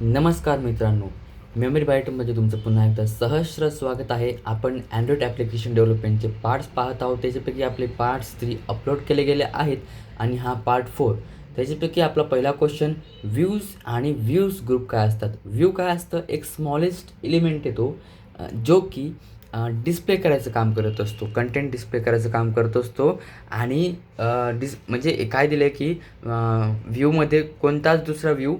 नमस्कार मित्रांनो, मेमरी बाईटमध्ये तुमचं पुन्हा एकदा सहर्ष स्वागत आहे. आपण अँड्रॉइड ॲप्लिकेशन डेव्हलपमेंटचे पार्ट्स पाहत आहोत. त्याच्यापैकी आपले पार्ट्स 3 अपलोड केले गेले आहेत आणि हा पार्ट 4. त्याच्यापैकी आपला पहिला क्वेश्चन, व्ह्यूज आणि व्ह्यूज ग्रुप काय असतात? व्ह्यू काय असतं? एक स्मॉलेस्ट एलिमेंट येतो जो की डिस्प्ले करायचं काम करत असतो, कंटेंट डिस्प्ले करायचं काम करत असतो. आणि म्हणजे काय दिलं आहे की व्ह्यूमध्ये कोणताच दुसरा व्ह्यू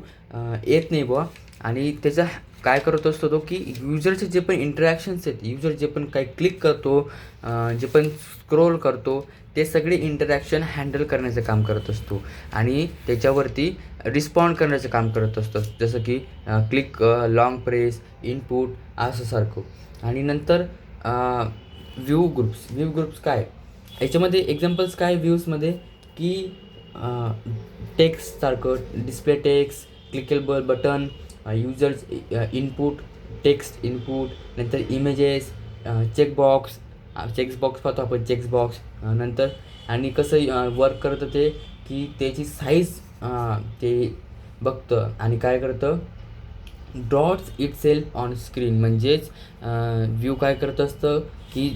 येत नाही बुवा. आणि त्याचा काय करत असतो तो की युजरचे जे पण इंटरॅक्शन्स आहेत, युजर जे पण काही क्लिक करतो, जे पण स्क्रोल करतो, ते सगळे इंटरॅक्शन हँडल करण्याचं काम करत असतो आणि त्याच्यावरती रिस्पॉन्ड करण्याचं काम करत असतो. जसं की क्लिक, लाँग प्रेस, इनपुट असं सारखं. आणि नंतर व्ह्यू ग्रुप्स काय याच्यामध्ये एक्झाम्पल्स काय व्ह्यूजमध्ये की टेक्स्टसारखं display text, clickable button, users input, text input, नंतर इमेजेस, चेक्सबॉक्स पाहतो आपण, चेक्सबॉक्स नंतर. आणि कसं वर्क करतं ते की त्याची साईज ते बघतं आणि काय करतं, droughts it self on screen. म्हणजेच व्ह्यू काय करत असतं की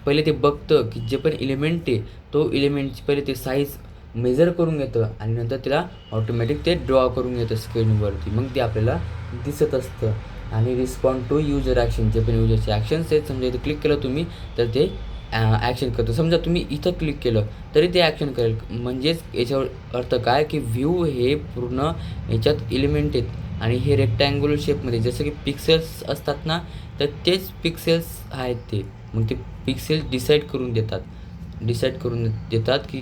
पहिले ते बघतं की जे पण एलिमेंट आहे तो एलिमेंटची पहिले ते साईज मेजर करून घेतं आणि नंतर त्याला ऑटोमॅटिक ते ड्रॉ करून घेतं स्क्रीनवरती. मग ते आपल्याला दिसत असतं. आणि रिस्पॉन्ड टू युजर ॲक्शन, जे पण युजरचे ॲक्शन्स आहेत, समजा इथं क्लिक केलं तुम्ही तर ते ॲक्शन करतं. समजा तुम्ही इथं क्लिक केलं तरी ते ॲक्शन करेल. म्हणजेच याच्यावर अर्थ काय की व्ह्यू हे पूर्ण याच्यात एलिमेंट आहेत आणि हे रेक्टँग्युलर शेपमध्ये जसं की पिक्सेल्स असतात ना, तर तेच पिक्सेल्स आहेत ते. मग ते पिक्सेल्स डिसाईड करून देतात की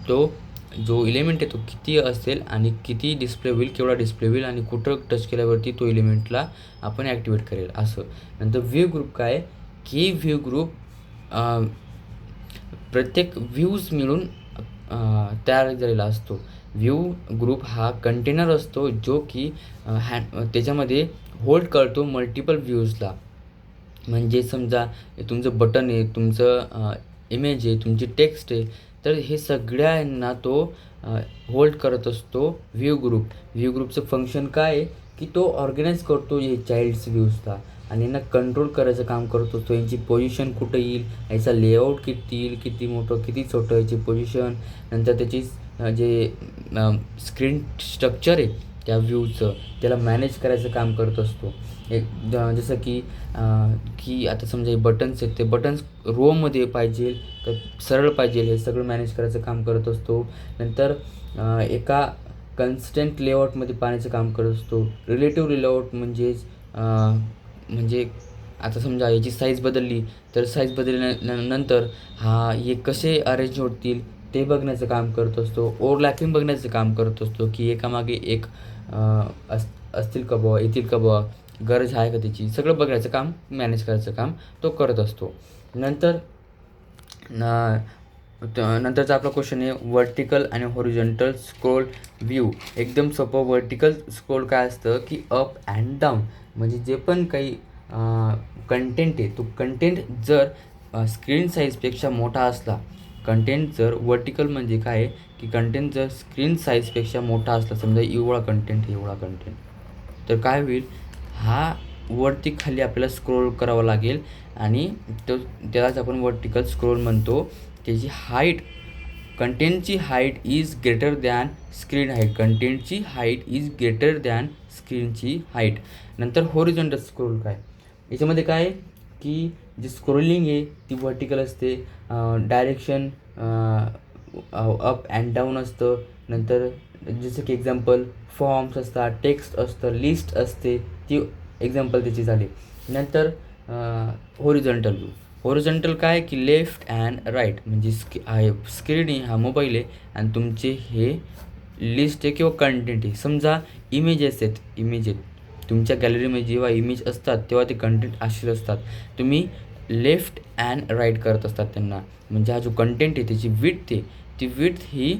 तो जो एलिमेंट आहे तो किती असेल आणि किती डिस्प्ले होईल, केवढा डिस्प्ले होईल आणि कुठं टच केल्यावरती तो एलिमेंटला आपण ॲक्टिवेट करेल असं. नंतर व्ह्यू ग्रुप काय की व्ह्यू ग्रुप प्रत्येक व्ह्यूज मिळून तयार झालेला असतो. व्ह्यू ग्रुप हा कंटेनर असतो जो की त्याच्यामध्ये होल्ड करतो मल्टिपल व्ह्यूजला. म्हणजे समजा तुमचं बटन आहे, तुमचं इमेज आहे, तुमची टेक्स्ट आहे, तर हे सगळ्यांना तो होल्ड करत असतो व्ह्यू ग्रुप. व्ह्यू ग्रुपचं फंक्शन काय आहे की तो ऑर्गनाईज करतो हे चाइल्ड्स व्ह्यूजला आणि यांना कंट्रोल करायचं काम करत असतो. यांची पोझिशन कुठं येईल, याचा लेआउट किती येईल, किती मोठं किती छोटं याची पोझिशन, नंतर त्याची जे स्क्रीन स्ट्रक्चर आहे त्या व्ह्यूचं त्याला मॅनेज करायचं काम करत असतो. एक जसं की आता समजा हे बटन्स आहेत, ते बटन्स रोमध्ये पाहिजे तर सरळ पाहिजे, हे सगळं मॅनेज करायचं काम करत असतो. नंतर एका कन्स्टंट लेआउटमध्ये पाहण्याचं काम करत असतो. रिलेटिव्ह लेआउट म्हणजेच म्हणजे आता समजा याची साईज बदलली तर साईज बदलल्यानंतर हे कसे अरेंज होतील ते बघण्याचं काम करत असतो. ओव्हरलॅपिंग बघण्याचं काम करत असतो की एकामागे एक असतील का बुवा, येतील का बुवा, गरज आहे का त्याची, सगळं बघायचं काम, मॅनेज करायचं काम तो करत असतो. नंतर नंतरचा आपला क्वेश्चन आहे व्हर्टिकल आणि हॉरिझॉन्टल स्क्रोल व्ह्यू. एकदम सोपं. व्हर्टिकल स्क्रोल काय असतं की अप अँड डाऊन. म्हणजे जे पण काही कंटेंट आहे तो कंटेंट जर स्क्रीन साईजपेक्षा मोठा असला, कंटेंट जर व्हर्टिकल म्हणजे काय की कंटेंट जर स्क्रीन साईजपेक्षा मोठा असला, समजा एवढा कंटेंट, तर काय होईल, हा वरती खाली आपल्याला स्क्रोल करावा लागेल आणि त्यालाच आपण व्हर्टिकल स्क्रोल म्हणतो. त्याची हाईट, कंटेंटची height is greater than screen height. कंटेंटची हाईट इज ग्रेटर दॅन स्क्रीनची हाईट. नंतर हॉरिझॉन्टल स्क्रोल काय, याच्यामध्ये काय की जी स्क्रोलिंग आहे ती व्हर्टिकल असते, डायरेक्शन अप अँड डाऊन असतं. नंतर जसं की एक्झाम्पल फॉर्म्स असतात, टेक्स्ट असतं, लिस्ट असते, ती एक्झाम्पल त्याची झाली. नंतर हॉरिझॉन्टल काय की लेफ्ट अँड राईट. म्हणजे स्क्रीन आहे, हा मोबाईल आहे आणि तुमचे हे लिस्ट आहे किंवा कंटेंट आहे. समजा इमेज आहेत तुमच्या गॅलरीमध्ये, जेव्हा इमेज असतात तेव्हा ते कंटेंट असे असतात. तुम्ही लेफ्ट अँड राईट करत असतात त्यांना. म्हणजे हा जो कंटेंट आहे त्याची विड्थ आहे, ती विड्थ ही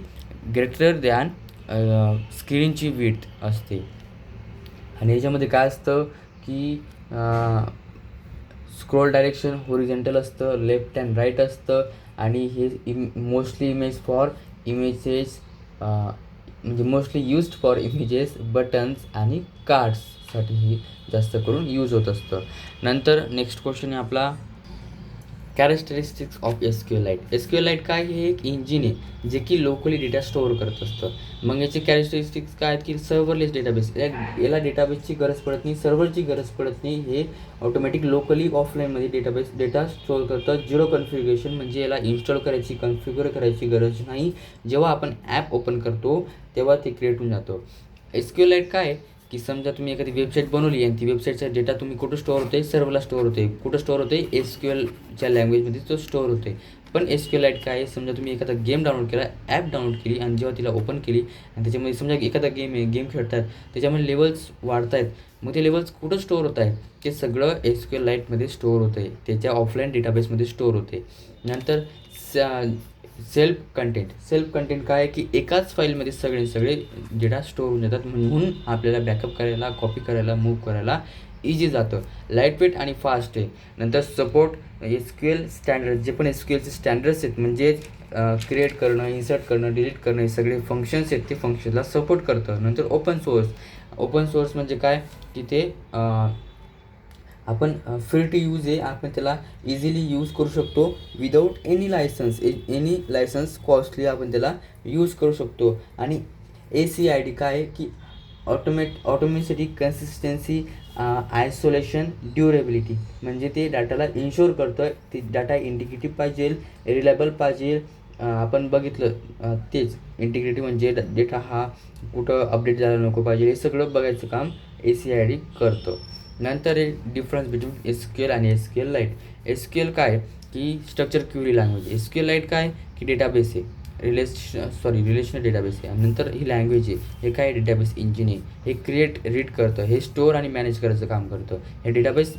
ग्रेटर दॅन स्क्रीनची विड्थ असते. आणि याच्यामध्ये काय असतं की स्क्रोल डायरेक्शन हॉरिझॉन्टल असतं, लेफ्ट अँड राईट असतं. आणि हे मोस्टली म्हणजे mostly used for images, buttons आणि कार्ड्स साठी हे जास्त करून यूज होत असतं. नंतर नेक्स्ट क्वेश्चन आहे आपला कॅरेक्टरिस्टिक्स ऑफ SQLite. SQLite काय, हे एक इंजिन आहे जे की लोकली डेटा स्टोअर करत असतं. मग याचे कॅरेक्टरिस्टिक्स काय आहेत की सर्व्हरलेस डेटाबेस, याला डेटाबेसची गरज पडत नाही, सर्व्हरची गरज पडत नाही. हे ऑटोमॅटिक लोकली ऑफलाईनमध्ये डेटा स्टोअर करतं. झिरो कन्फिग्युरेशन, म्हणजे याला इन्स्टॉल करायची, कन्फिगर करायची गरज नाही. जेव्हा आपण ॲप ओपन करतो तेव्हा ते क्रिएट होऊन जातं. SQLite काय की समजा तुम्ही एखादी वेबसाईट बनवली आणि ती वेबसाईटचा डेटा तुम्ही कुठं स्टोअर होते, सर्व्हरला स्टोअर होते. कुठं स्टोअर होते, SQLच्या लँग्वेजमध्ये तो स्टोअर होते. पण SQLite काय आहे, समजा तुम्ही एखादा गेम डाउनलोड केला, ॲप डाउनलोड केली आणि जेव्हा तिला ओपन केली आणि त्याच्यामध्ये समजा एखादा गेम आहे, गेम खेळतात, त्याच्यामध्ये लेवल्स वाढत आहेत, मग ते लेवल्स कुठं स्टोअर होत आहे, ते सगळं SQLiteमध्ये स्टोअर होतं आहे, त्याच्या ऑफलाईन डेटाबेसमध्ये स्टोअर होते. नंतर सेल्फ कंटेंट काय आहे की एकाच फाईलमध्ये सगळे डेटा स्टोअर होऊन जातात, म्हणून आपल्याला बॅकअप करायला, कॉपी करायला, मूव्ह करायला इझी जातं. लाईटवेट आणि फास्ट आहे. नंतर सपोर्ट SQL स्टँडर्ड, जे पण SQLचे स्टँडर्ड्स आहेत, म्हणजे क्रिएट करणं, इन्सर्ट करणं, डिलीट करणं, हे सगळे फंक्शन्स आहेत, ते फंक्शनला सपोर्ट करतं. नंतर ओपन सोर्स म्हणजे काय की ते आपण फ्री टू यूज आहे, आपण त्याला इझिली यूज करू शकतो विदाऊट एनी लायसन्स कॉस्टली आपण त्याला यूज करू शकतो. आणि ACID काय आहे की ऑटोमेसिटी, कन्सिस्टन्सी, आयसोलेशन, ड्युरेबिलिटी, म्हणजे ते डाटाला इन्शोर करतं, ते डाटा इंटिग्रिटी पाहिजे, रिलायबल पाहिजे. आपण बघितलं तेच इंटिग्रिटी म्हणजे डेटा हा कुठं अपडेट झाला नको पाहिजे, हे सगळं बघायचं काम ACID करतं. नंतर एक डिफरन्स बिटवीन SQL आणि SQLite. SQL काय की स्ट्रक्चर क्वेरी लँग्वेज, SQLite काय की डेटाबेस आहे, रिलेशनल डेटाबेस आहे. नंतर ही लँग्वेज आहे, हे काय डेटाबेस इंजिन आहे, हे रीड करतं, हे स्टोअर आणि मॅनेज करायचं काम करतं. हे डेटाबेस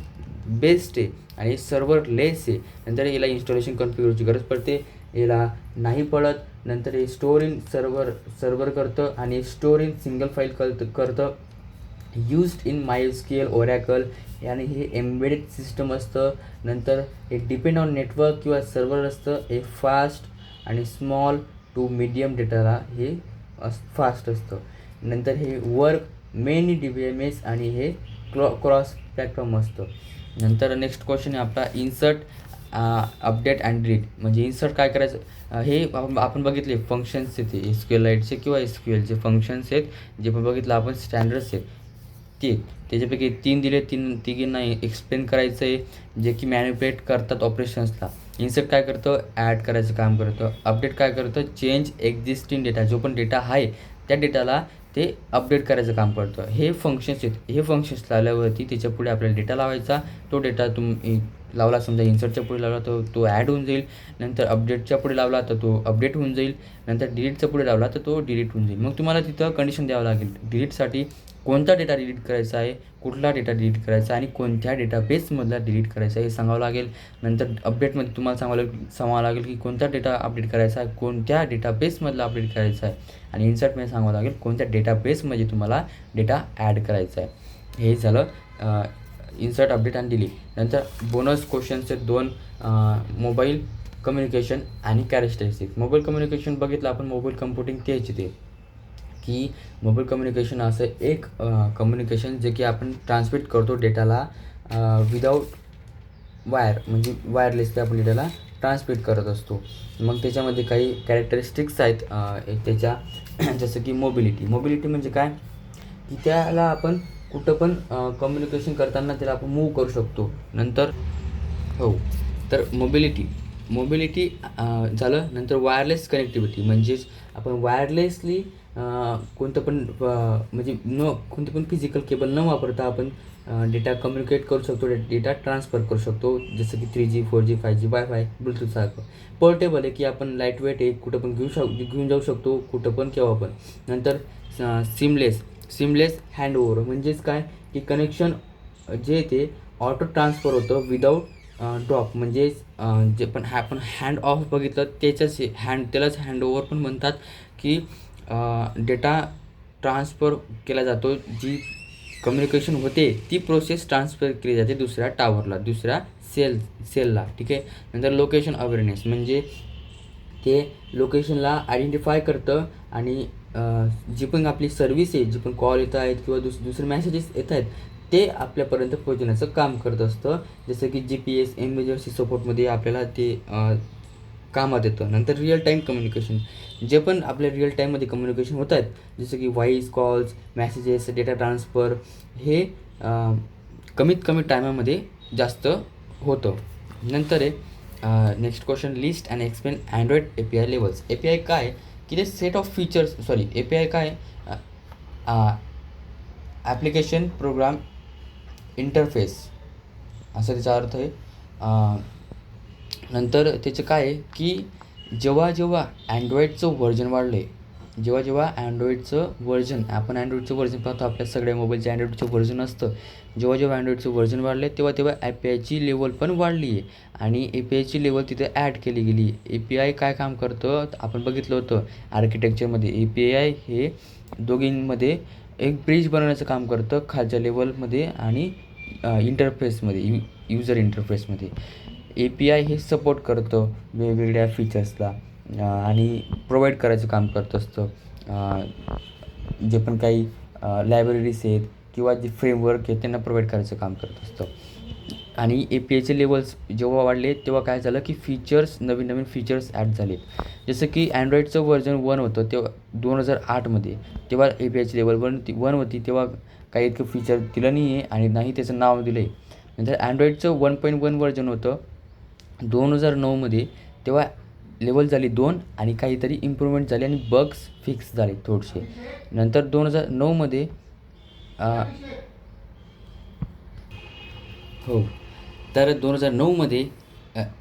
बेस्ड आहे आणि सर्व्हरलेस आहे. नंतर याला इन्स्टॉलेशन कॉन्फिगरची गरज पडते, याला नाही पडत. नंतर हे स्टोअर इन सर्व्हर करतं आणि स्टोअर इन सिंगल फाईल करतं. यूज्ड इन MySQL, Oracle, आणि हे एम्बेडेड सिस्टम असतं. नंतर हे डिपेंड ऑन नेटवर्क किंवा सर्व्हर असतं. हे फास्ट आणि स्मॉल टू मीडियम डेटाला हे फास्ट असतं. नंतर हे वर्क मेनी DBMS आणि हे क्रॉस प्लॅटफॉर्म असतं. नंतर नेक्स्ट क्वेश्चन आहे आपला इन्सर्ट, अपडेट अँड डिलीट. म्हणजे इन्सर्ट काय करायचं, हे आपण बघितले फंक्शन्स आहेत, SQLiteचे किंवा SQLचे फंक्शन्स आहेत, जे पण बघितलं आपण स्टँडर्ड्स आहेत ते. त्याच्यापैकी 3 दिले, तिघींना एक्सप्लेन करायचं आहे, जे की मॅनिपुलेट करतात ऑपरेशन्सला. इन्सर्ट काय करतं, ॲड करायचं काम करतं. अपडेट काय करतं, चेंज एक्झिस्टिंग डेटा, जो पण डेटा आहे त्या डेटाला ते अपडेट करायचं काम करतं. हे फंक्शन्स आहेत, हे फंक्शन्स लावल्यावरती त्याच्या पुढे आपल्याला डेटा लावायचा, तो डेटा तुम्ही लावला, समजा इन्सर्टच्या पुढे लावला तर तो ॲड होऊन जाईल. नंतर अपडेटच्या पुढे लावला तर तो अपडेट होऊन जाईल. नंतर डिलीटच्या पुढे लावला तर तो डिलीट होऊन जाईल. मग तुम्हाला तिथं कंडिशन द्यावं लागेल, डिलीटसाठी कोणता डेटा डिलीट करायचा आहे, कुठला डेटा डिलीट करायचा आणि कोणत्या डेटाबेसमधला डिलीट करायचा आहे हे सांगावं लागेल. नंतर अपडेटमध्ये तुम्हाला सांगावं लागेल की कोणता डेटा अपडेट करायचा आहे, कोणत्या डेटाबेसमधला अपडेट करायचा आहे. आणि इन्सर्टमध्ये सांगावं लागेल कोणत्या डेटाबेसमध्ये तुम्हाला डेटा ॲड करायचा आहे. हे झालं इन्सर्ट, अपडेट आणि डिलीट. नंतर बोनस क्वेश्चनचे 2, मोबाईल कम्युनिकेशन आणि कॅरेक्टरिस्टिक्स. मोबाईल कम्युनिकेशन बघितलं आपण, मोबाईल कम्प्युटिंग तेच ते की मोबाईल कम्युनिकेशन असं एक कम्युनिकेशन जे की आपण ट्रान्समिट करतो डेटाला विदाऊट वायर, म्हणजे वायरलेसली आपण डेटाला ट्रान्समिट करत असतो. मग त्याच्यामध्ये काही कॅरेक्टरिस्टिक्स आहेत त्याच्या, जसं की मोबिलिटी म्हणजे काय की त्याला आपण कुठं पण कम्युनिकेशन करताना त्याला आपण मूव्ह करू शकतो. नंतर तर मोबिलिटी झालं. नंतर वायरलेस कनेक्टिव्हिटी, म्हणजेच आपण वायरलेसली कोणतं पण म्हणजे कोणतं पण फिजिकल केबल न वापरता आपण डेटा कम्युनिकेट करू शकतो, डेटा ट्रान्सफर करू शकतो. जसं की 3G, 4G, 5G, wifi, ब्लूटूथसारखं. Portable आहे की आपण लाईटवेट आहे, कुठं पण घेऊन जाऊ शकतो, कुठं पण केव्हा पण. नंतर सिमलेस हँडओव्हर, म्हणजेच काय की कनेक्शन जे ते ऑटो ट्रान्सफर होतं विदाऊट ड्रॉप. म्हणजेच जे पण आपण हँड ऑफ बघितलं त्यालाच हँडओव्हर पण म्हणतात, की डेटा ट्रान्सफर केला जातो, जी कम्युनिकेशन होते ती प्रोसेस ट्रान्सफर केली जाते दुसऱ्या टावरला, दुसऱ्या सेलला. ठीक आहे. नंतर लोकेशन अवेअरनेस, म्हणजे ते लोकेशनला आयडेंटिफाय करतं आणि जी पण आपली सर्व्हिस आहे, जी पण कॉल येत आहेत किंवा दुसरे मेसेजेस येत आहेत ते आपल्यापर्यंत पोहोचवण्याचं काम करत असतं. जसं की GPS एमर्जन्सी सपोर्टमध्ये आपल्याला ते कामात येतं. नंतर रिअल टाईम कम्युनिकेशन, जे पण आपल्या रिअल टाईममध्ये कम्युनिकेशन होत आहेत, जसं की voice calls, messages, data transfer, हे कमीत कमी टायमामध्ये जास्त होतं. नंतर आहे next question, list and explain Android API levels. API काय की ते सेट ऑफ फीचर्स, API काय, ॲप्लिकेशन प्रोग्राम इंटरफेस असं त्याचा अर्थ आहे. नंतर त्याचं काय आहे की जेव्हा अँड्रॉईडचं व्हर्जन वाढलं आहे, जेव्हा अँड्रॉईडचं व्हर्जन, आपण अँड्रॉईडचं व्हर्जन पाहतो, आपल्या सगळ्या मोबाईलचे अँड्रॉईडचं व्हर्जन असतं, जेव्हा अँड्रॉईडचं व्हर्जन वाढलं आहे तेव्हा APIची लेवल पण वाढली आहे आणि APIची लेवल तिथे ॲड केली गेली आहे. API काय काम करतं आपण बघितलं होतं आर्किटेक्चरमध्ये. API हे दोघींमध्ये एक ब्रिज बनवण्याचं काम करतं, खालच्या लेवलमध्ये आणि इंटरफेसमध्ये, युजर इंटरफेसमध्ये. API हे सपोर्ट करतं वेगवेगळ्या फीचर्सला आणि प्रोव्हाइड करायचं काम करत असतं. जे पण काही लायब्ररीज आहेत किंवा जे फ्रेमवर्क आहे त्यांना प्रोव्हाइड करायचं काम करत असतं. आणि APIचे लेवल्स जेव्हा वाढले तेव्हा काय झालं की नवीन फीचर्स ॲड झाले. जसं की अँड्रॉईडचं व्हर्जन 1 होतं तेव्हा 2008मध्ये, तेव्हा APIची लेवल 1 होती, तेव्हा काही इतकं फीचर दिलं नाही आहे आणि नाही त्याचं नाव दिलं आहे. नंतर अँड्रॉईडचं 1.1 व्हर्जन होतं 2009मध्ये, तेव्हा लेवल झाली 2 आणि काहीतरी इम्प्रूव्हमेंट झाली आणि बग्स फिक्स झाले थोडेसे. नंतर 2009मध्ये हो, तर 2009मध्ये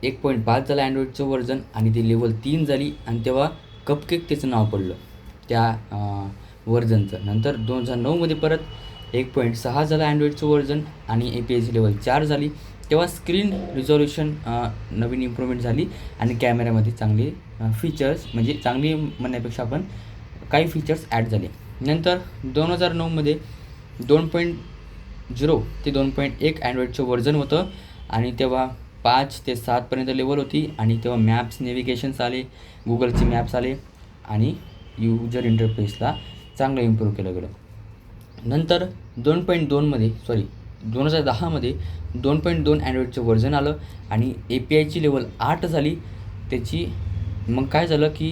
1.5 झालं अँड्रॉईडचं व्हर्जन आणि ती लेवल 3 झाली आणि तेव्हा कपकेक त्याचं नाव पडलं त्या व्हर्जनचं. नंतर 2009मध्ये परत 1.6 झालं अँड्रॉईडचं व्हर्जन आणि APIची लेवल 4 झाली. तेव्हा स्क्रीन रिझॉल्युशन नवीन इम्प्रूव्हमेंट झाली आणि कॅमेऱ्यामध्ये चांगले फीचर्स, म्हणजे चांगली म्हणण्यापेक्षा आपण काही फीचर्स ॲड झाले. नंतर 2009मध्ये 2.0 ते 2.1 अँड्रॉईडचं व्हर्जन होतं आणि तेव्हा 5 ते 7पर्यंत लेवल होती आणि तेव्हा मॅप्स, नेव्हिगेशन्स आले, गुगलचे मॅप्स आले आणि युजर इंटरफेसला चांगलं इम्प्रूव्ह केलं गेलं. नंतर 2010मध्ये 2.2 अँड्रॉईडचं व्हर्जन आलं आणि APIची लेवल 8 झाली त्याची. मग काय झालं की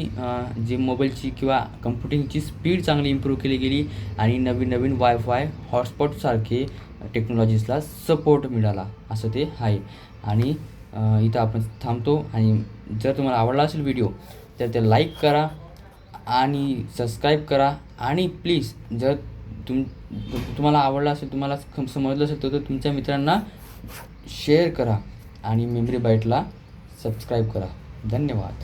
जे मोबाईलची किंवा कम्प्युटिंगची स्पीड चांगली इम्प्रूव्ह केली गेली आणि नवीन वायफाय हॉटस्पॉटसारखे टेक्नॉलॉजीजला सपोर्ट मिळाला, असं ते आहे. आणि इथं आपण थांबतो आणि जर तुम्हाला आवडला असेल व्हिडिओ तर ते लाईक करा आणि सबस्क्राईब करा आणि प्लीज जर तुम्हाला आवडला असेल, तुम्हाला समजलं असेल तर तुमच्या मित्रांना शेअर करा आणि मेमरी बाईटला सबस्क्राईब करा. धन्यवाद.